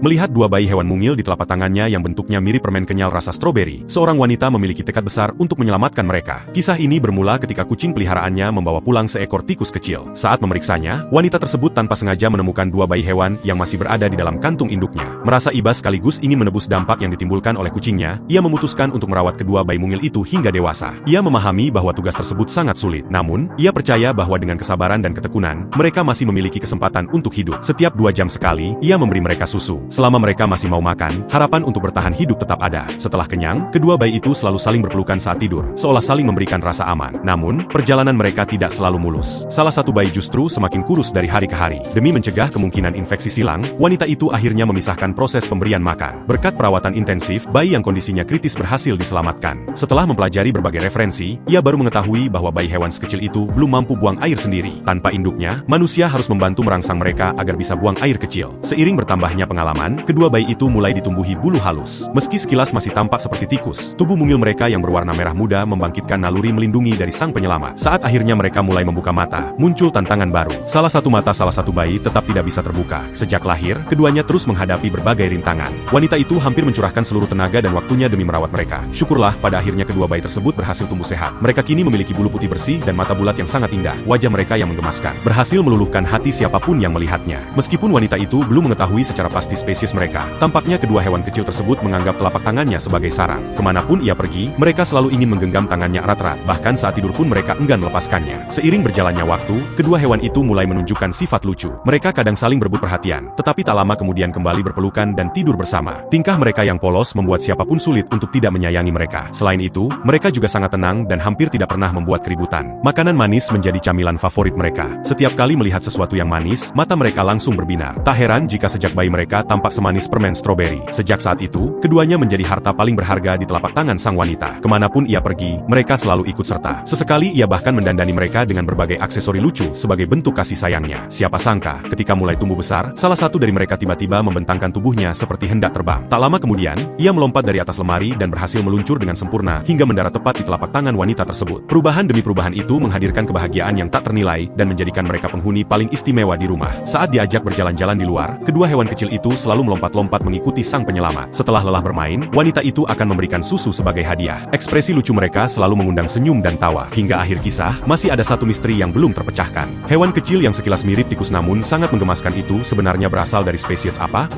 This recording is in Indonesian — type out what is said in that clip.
Melihat dua bayi hewan mungil di telapak tangannya yang bentuknya mirip permen kenyal rasa stroberi, seorang wanita memiliki tekad besar untuk menyelamatkan mereka. Kisah ini bermula ketika kucing peliharaannya membawa pulang seekor tikus kecil. Saat memeriksanya, wanita tersebut tanpa sengaja menemukan dua bayi hewan yang masih berada di dalam kantung induknya. Merasa iba sekaligus ingin menebus dampak yang ditimbulkan oleh kucingnya, ia memutuskan untuk merawat kedua bayi mungil itu hingga dewasa. Ia memahami bahwa tugas tersebut sangat sulit. Namun, ia percaya bahwa dengan kesabaran dan ketekunan, mereka masih memiliki kesempatan untuk hidup. Setiap 2 jam sekali, ia memberi mereka susu. Selama mereka masih mau makan, harapan untuk bertahan hidup tetap ada. Setelah kenyang, kedua bayi itu selalu saling berpelukan saat tidur, seolah saling memberikan rasa aman. Namun, perjalanan mereka tidak selalu mulus. Salah satu bayi justru semakin kurus dari hari ke hari. Demi mencegah kemungkinan infeksi silang, wanita itu akhirnya memisahkan proses pemberian makan. Berkat perawatan intensif, bayi yang kondisinya kritis berhasil diselamatkan. Setelah mempelajari berbagai referensi, ia baru mengetahui bahwa bayi hewan sekecil itu belum mampu buang air sendiri. Tanpa induknya, manusia harus membantu merangsang mereka agar bisa buang air kecil. Seiring bertambahnya pengalaman, kedua bayi itu mulai ditumbuhi bulu halus. Meski sekilas masih tampak seperti tikus, tubuh mungil mereka yang berwarna merah muda membangkitkan naluri melindungi dari sang penyelamat. Saat akhirnya mereka mulai membuka mata, muncul tantangan baru. Salah satu mata salah satu bayi tetap tidak bisa terbuka. Sejak lahir, keduanya terus menghadapi berbagai rintangan. Wanita itu hampir mencurahkan seluruh tenaga dan waktunya demi merawat mereka. Syukurlah, pada akhirnya kedua bayi tersebut berhasil tumbuh sehat. Mereka kini memiliki bulu putih bersih dan mata bulat yang sangat indah. Wajah mereka yang menggemaskan berhasil meluluhkan hati siapapun yang melihatnya. Meskipun wanita itu belum mengetahui secara pasti spesies mereka, tampaknya kedua hewan kecil tersebut menganggap telapak tangannya sebagai sarang. Kemanapun ia pergi, mereka selalu ingin menggenggam tangannya erat-erat. Bahkan saat tidur pun mereka enggan melepaskannya. Seiring berjalannya waktu, kedua hewan itu mulai menunjukkan sifat lucu. Mereka kadang saling berebut perhatian, tetapi tak lama kemudian kembali berpelukan dan tidur bersama. Tingkah mereka yang polos membuat siapapun sulit untuk tidak menyayangi mereka. Selain itu, mereka juga sangat tenang dan hampir tidak pernah membuat keributan. Makanan manis menjadi camilan favorit mereka. Setiap kali melihat sesuatu yang manis, mata mereka langsung berbinar. Tak heran jika sejak bayi mereka tampak semanis permen stroberi. Sejak saat itu, keduanya menjadi harta paling berharga di telapak tangan sang wanita. Kemanapun ia pergi, mereka selalu ikut serta. Sesekali ia bahkan mendandani mereka dengan berbagai aksesori lucu sebagai bentuk kasih sayangnya. Siapa sangka, ketika mulai tumbuh besar, salah satu dari mereka tiba-tiba membentangkan tubuhnya seperti hendak terbang. Tak lama kemudian, ia melompat dari atas lemari dan berhasil meluncur dengan sempurna hingga mendarat tepat di telapak tangan wanita tersebut. Perubahan demi perubahan itu menghadirkan kebahagiaan yang tak ternilai dan menjadikan mereka penghuni paling istimewa di rumah. Saat diajak berjalan-jalan di luar, kedua hewan kecil itu selalu melompat-lompat mengikuti sang penyelamat. Setelah lelah bermain, wanita itu akan memberikan susu sebagai hadiah. Ekspresi lucu mereka selalu mengundang senyum dan tawa. Hingga akhir kisah, masih ada satu misteri yang belum terpecahkan. Hewan kecil yang sekilas mirip tikus namun sangat menggemaskan itu sebenarnya berasal dari spesies apa?